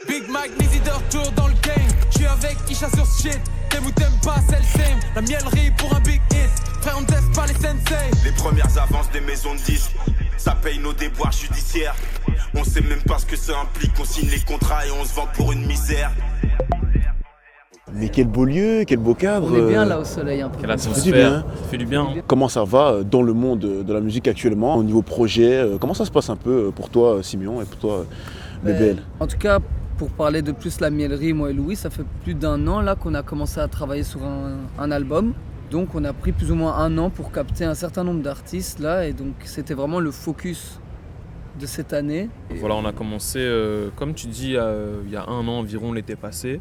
Big Mac, Nizzy toujours dans le game. J'suis avec Isha sur ce shit. T'aimes ou t'aimes pas, c'est le same. La mielerie pour un big hit. Frère, on teste pas les sensei. Les premières avances des maisons de disques, ça paye nos déboires judiciaires. On sait même pas ce que ça implique. On signe les contrats et on se vend pour une misère. Mais quel beau lieu, quel beau cadre. On est bien là au soleil un peu. Quelle atmosphère, ça fait du bien. Comment ça va dans le monde de la musique actuellement, au niveau projet? Comment ça se passe un peu pour toi, Simeon, et pour toi, BBL? En tout cas, pour parler de plus la mielerie, moi et Louis, ça fait plus d'un an là qu'on a commencé à travailler sur un album. Donc on a pris plus ou moins un an pour capter un certain nombre d'artistes là, et donc c'était vraiment le focus de cette année. Voilà, on a commencé, comme tu dis, il y a un an environ, l'été passé.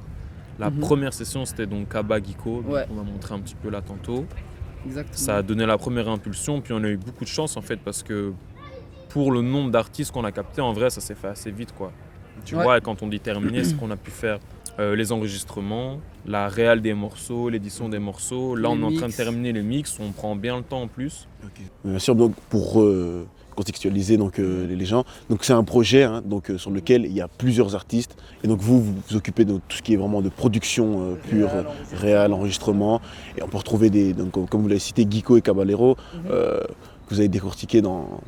La première session, c'était donc Kaba Giko, Ouais. on a montré un petit peu là tantôt. Exactement. Ça a donné la première impulsion, puis on a eu beaucoup de chance en fait, parce que pour le nombre d'artistes qu'on a capté, en vrai, ça s'est fait assez vite, quoi. Tu vois, et quand on dit terminé, c'est qu'on a pu faire les enregistrements, la réal des morceaux, l'édition des morceaux. Là, on est en train de terminer les mix, on prend bien le temps en plus. Okay. Bien sûr, donc pour contextualiser donc, les gens, donc c'est un projet donc, sur lequel il y a plusieurs artistes, et donc vous vous occupez de tout ce qui est vraiment de production pure, réal, enregistrement, et on peut retrouver donc, comme vous l'avez cité, Giko et Caballero, que vous avez décortiqué dans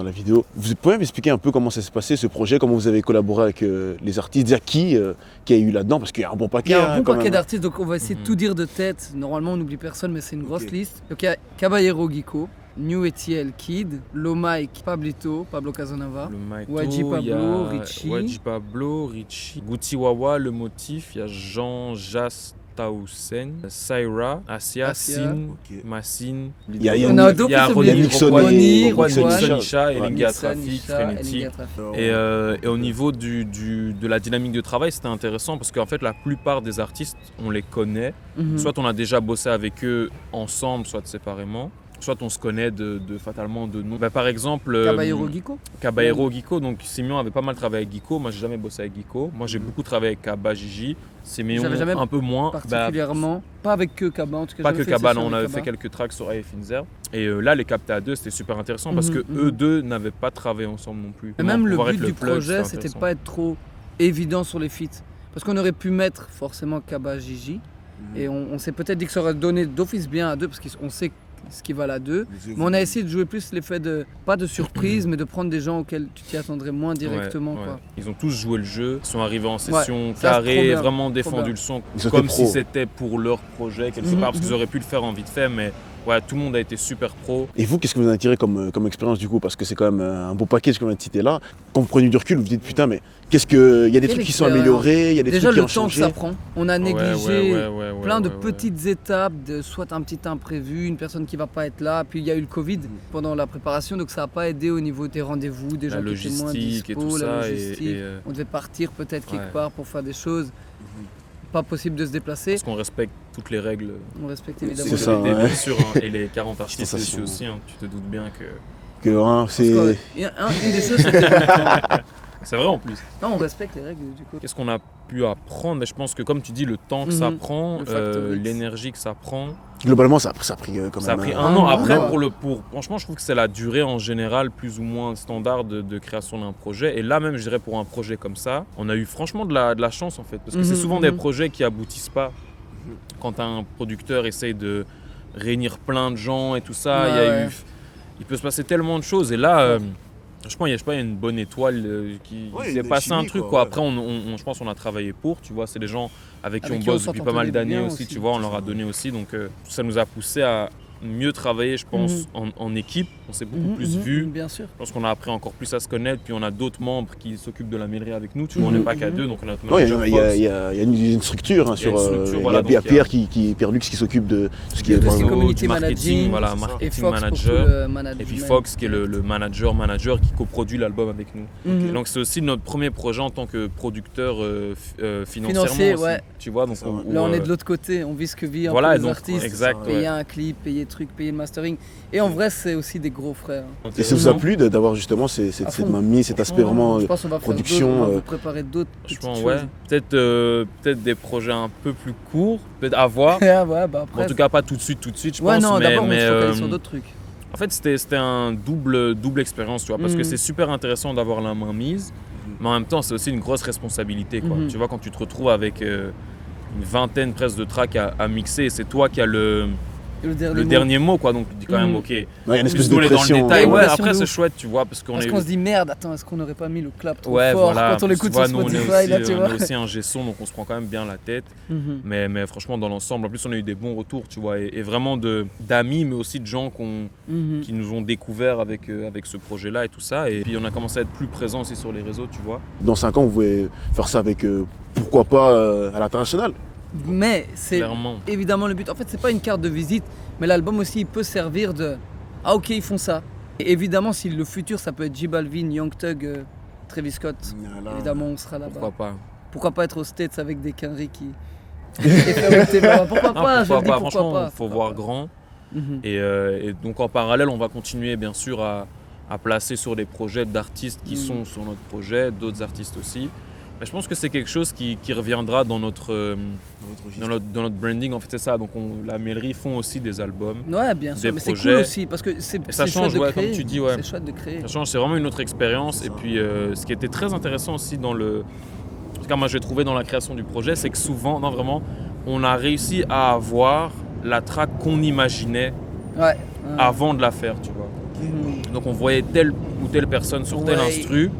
la vidéo. Vous pouvez m'expliquer un peu comment ça s'est passé ce projet, comment vous avez collaboré avec les artistes, déjà qui a eu là-dedans, parce qu'il y a un bon paquet. Il y a un bon paquet d'artistes, donc on va essayer de tout dire de tête. Normalement on n'oublie personne, mais c'est une grosse liste. Donc il y a Caballero Giko, New Etiel Kid, Lomike Pablito, Pablo Casanova, Wadji Pablo, Richie. Wadji Pablo, Richie, Guti Wawa, Le Motif, il y a Jean Jas Taoussen, Saira, Asia, Sin, Massine. Il y a Ronnie, Nixon, Isha, Elinga Traffic, Trinity. Et au niveau de la dynamique de travail, c'était intéressant parce qu'en fait, la plupart des artistes, on les connaît. Soit on a déjà bossé avec eux ensemble, soit séparément. Soit on se connaît fatalement de nom. Par exemple, Caballero Giko. Donc Simeon avait pas mal travaillé avec Giko. Moi, j'ai jamais bossé avec Giko. Moi, j'ai beaucoup travaillé avec Kaba Gigi. Simeon, un peu moins. Particulièrement. Pas avec que Kaba, en tout cas. Pas que Kaba, non, on avait fait quelques tracks sur A.F. Finzer. Et là, les captés à deux, c'était super intéressant parce que eux deux n'avaient pas travaillé ensemble non plus. Et même le but du projet, c'était pas être trop évident sur les feats. Parce qu'on aurait pu mettre forcément Kaba Gigi. Et on s'est peut-être dit que ça aurait donné d'office bien à deux parce qu'on sait ce qui va à deux, mais on a essayé de jouer plus l'effet de, pas de surprise, mais de prendre des gens auxquels tu t'y attendrais moins directement. Ouais. Quoi. Ils ont tous joué le jeu, ils sont arrivés en session carrée, vraiment défendu le son, comme si c'était pour leur projet quelque part, parce qu'ils auraient pu le faire en vite fait, mais ouais, tout le monde a été super pro. Et vous, qu'est-ce que vous en avez tiré comme expérience du coup? Parce que c'est quand même un beau package qu'on vient de citer là. Quand vous prenez du recul, vous vous dites putain, mais il y a des trucs qui sont améliorés, il y a des trucs qui ont changé. Déjà le temps que ça prend, on a négligé plein de petites étapes, soit un petit imprévu, une personne qui va pas être là, puis il y a eu le Covid pendant la préparation, donc ça n'a pas aidé au niveau des rendez-vous, des gens qui étaient moins dispo, et tout ça, la logistique. On devait partir peut-être quelque part pour faire des choses. Pas possible de se déplacer. Parce qu'on respecte toutes les règles. On respecte évidemment. C'est ça, bien sûr, et les 40 artistes dessus aussi, tu te doutes bien que... c'est... Une des choses, c'était... C'est vrai en plus. Non, on respecte les règles du coup. Qu'est-ce qu'on a pu apprendre? Mais je pense que comme tu dis, le temps que ça prend, l'énergie que ça prend. Globalement, ça a pris quand même. Ça a pris un an. Après, franchement, je trouve que c'est la durée en général plus ou moins standard de création d'un projet. Et là même, je dirais pour un projet comme ça, on a eu franchement de la chance en fait. Parce que c'est souvent des projets qui aboutissent pas. Quand un producteur essaye de réunir plein de gens et tout ça, il peut se passer tellement de choses. Et là... je pense qu'il y a une bonne étoile qui s'est passé un truc. Quoi. Après, je pense qu'on a travaillé pour, tu vois, c'est des gens avec qui on bosse depuis pas mal d'années aussi, tu vois, on leur a donné aussi. Donc ça nous a poussé à mieux travailler, je pense, en équipe. On s'est beaucoup plus vu. Bien sûr. Je pense qu'on a appris encore plus à se connaître. Puis on a d'autres membres qui s'occupent de la mêlerie avec nous. Tu vois, on n'est pas qu'à deux, donc on a notre manager. Il y a une structure. Il y a Pierre Pierre Lux qui s'occupe de tout ce qui est community marketing, marketing manager. Et puis Fox qui est le manager qui coproduit l'album avec nous. Donc c'est aussi notre premier projet en tant que producteur financièrement aussi. Tu vois, donc là on est de l'autre côté, on vit ce que vit les artistes. Payer un clip, payer le mastering. Et en vrai, c'est aussi des gros frères. Et ça vous a plu d'avoir justement cette mamie, cet aspect vraiment je pense qu'on va production on va préparer d'autres petites choses. Peut-être des projets un peu plus courts, peut-être à voir. Après, en tout cas, pas tout de suite, je pense. Non, d'abord, on se focalise sur d'autres trucs. En fait, c'était un double expérience, tu vois, parce que c'est super intéressant d'avoir la main mise, mais en même temps, c'est aussi une grosse responsabilité, quoi. Tu vois, quand tu te retrouves avec une vingtaine presque de tracks à mixer, c'est toi qui as le dernier mot, quoi. Donc, tu dis quand même, ok. Il y a une espèce de dans le pression. détail. Ouais, pression après, de c'est ouf. chouette, tu vois, parce qu'on se dit merde, attends, est-ce qu'on n'aurait pas mis le clap trop ouais, fort voilà, quand on l'écoute tu vois, sur nous, Spotify, là, tu vois. on est aussi un G-son, donc on se prend quand même bien la tête. Mais franchement, dans l'ensemble, en plus, on a eu des bons retours, tu vois, et vraiment d'amis, mais aussi de gens qui nous ont découvert avec ce projet-là et tout ça. Et puis, on a commencé à être plus présents aussi sur les réseaux, tu vois. Dans 5 ans, vous pouvez faire ça avec, pourquoi pas, à l'international. Mais c'est Clairement. évidemment le but. En fait, c'est pas une carte de visite, mais l'album aussi, il peut servir de « Ah ok, ils font ça ». Et évidemment, si le futur, ça peut être J Balvin, Young Thug, Travis Scott, évidemment, on sera là-bas. Pourquoi pas. Pourquoi pas être aux States avec des conneries qui... Pourquoi pas, je dis pourquoi franchement, pas. il faut voir grand. Et donc, en parallèle, on va continuer, bien sûr, à placer sur les projets d'artistes qui sont sur notre projet, d'autres artistes aussi. Mais je pense que c'est quelque chose qui reviendra dans notre branding, en fait, c'est ça. Donc, la Mêlerie font aussi des albums. Ouais, bien sûr, des mais c'est projets. cool aussi, parce que c'est ça change, chouette de créer. comme tu dis, ouais. C'est chouette de créer. Ça change, c'est vraiment une autre expérience. Et puis, ce qui était très intéressant aussi en tout cas, moi, j'ai trouvé dans la création du projet, c'est que souvent, non, vraiment, on a réussi à avoir la track qu'on imaginait avant de la faire, tu vois. Donc, on voyait telle ou telle personne sur tel instru.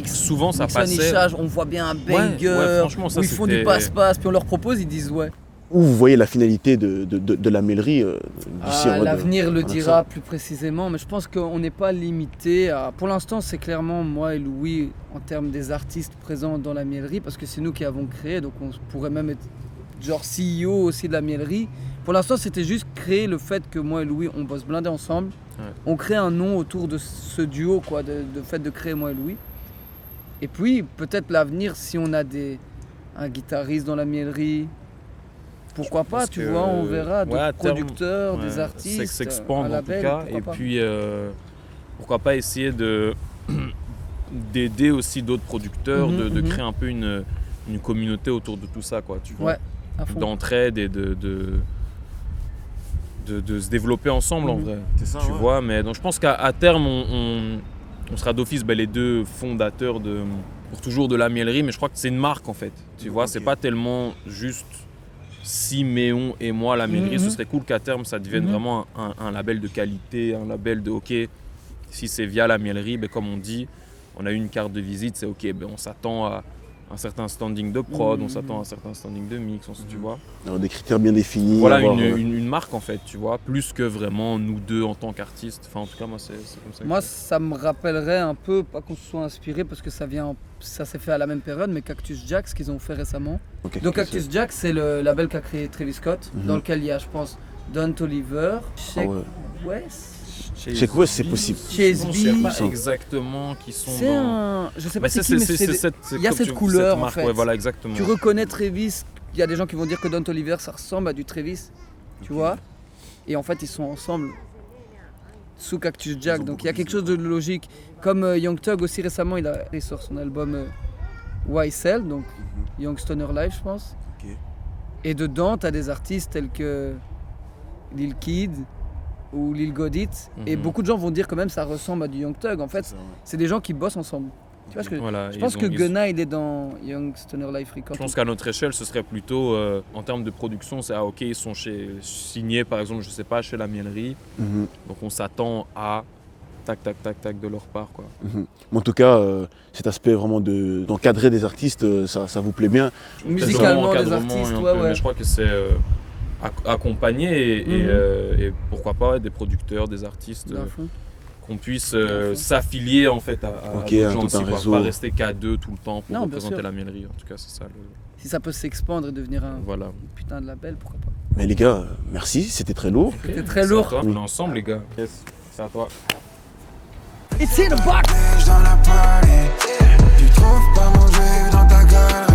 Souvent ça Nixon, passait. on voit bien un banger, franchement, ça, où ils font du passe-passe, puis on leur propose, ils disent ouais. Où vous voyez la finalité de la Mêlerie d'ici l'avenir le dira plus précisément, mais je pense qu'on n'est pas limité à... Pour l'instant, c'est clairement moi et Louis en termes des artistes présents dans la Mêlerie, parce que c'est nous qui avons créé, donc on pourrait même être genre CEO aussi de la Mêlerie. Pour l'instant, c'était juste créer le fait que moi et Louis, on bosse blindés ensemble. On crée un nom autour de ce duo, quoi, de fait de créer moi et Louis. Et puis, peut-être l'avenir, si on a un guitariste dans la Mêlerie, pourquoi pas, tu vois, on verra, d'autres producteurs, des artistes, s'expandent en tout cas. Et puis, pourquoi pas essayer d'aider aussi d'autres producteurs, de créer un peu une communauté autour de tout ça, quoi, tu vois. D'entraide et de se développer ensemble, en vrai. C'est ça, tu vois, mais donc je pense qu'à terme, on sera d'office les deux fondateurs pour toujours de la Mêlerie, mais je crois que c'est une marque en fait. Tu vois, c'est pas tellement juste Siméon et moi la Mêlerie. Ce serait cool qu'à terme ça devienne vraiment un label de qualité, un label de ok, si c'est via la Mêlerie, comme on dit, on a eu une carte de visite, c'est ok, on s'attend à un certain standing de prod, on s'attend à un certain standing de mix, tu vois. Alors, des critères bien définis. Voilà, une marque en fait, tu vois, plus que vraiment nous deux en tant qu'artistes. Enfin, en tout cas, moi, c'est comme ça. Moi, ça me rappellerait un peu, pas qu'on se soit inspiré, parce que ça s'est fait à la même période, mais Cactus Jack, ce qu'ils ont fait récemment. Okay. Donc, Cactus Jack, c'est le label qu'a créé Travis Scott, dans lequel il y a, je pense, Don Toliver, Sheck West. Sheck West, c'est possible. Chase B. Je sais pas exactement qui sont c'est dans... Je sais pas c'est qui, mais il y a cette couleur, couleur, en fait. Ouais, voilà, exactement. Tu reconnais Travis, il y a des gens qui vont dire que Don Toliver, ça ressemble à du Travis, tu vois. Et en fait, ils sont ensemble sous Cactus Jack, donc il y a quelque chose de logique. Comme Young Thug aussi récemment, il sort son album YSL, donc Young Stoner Live, je pense. Et dedans, tu as des artistes tels que Lil Kid ou Lil Godit, et beaucoup de gens vont dire quand même ça ressemble à du Young Thug. En fait, c'est des gens qui bossent ensemble. Tu vois ce que je pense que Gunna il est dans Young Stoner Life Records. Je pense qu'à notre échelle, ce serait plutôt en termes de production, c'est ok, ils sont signés par exemple, je sais pas, chez la Mêlerie. Donc on s'attend à tac de leur part, quoi. En tout cas, cet aspect vraiment d'encadrer des artistes, ça vous plaît bien. Musicalement des artistes, mais je crois que c'est accompagner et pourquoi pas des producteurs, des artistes. Qu'on puisse s'affilier en fait à d'autres gens aussi, pas rester qu'à deux tout le temps pour représenter la Mêlerie. En tout cas, c'est ça. Si ça peut s'expandre et devenir un putain de label, pourquoi pas. Mais les gars, merci, c'était très lourd. C'était très lourd. On est ensemble, les gars. Yes. C'est à toi. It's in the box. Dans la party, tu trouves pas mon jeu dans ta gueule.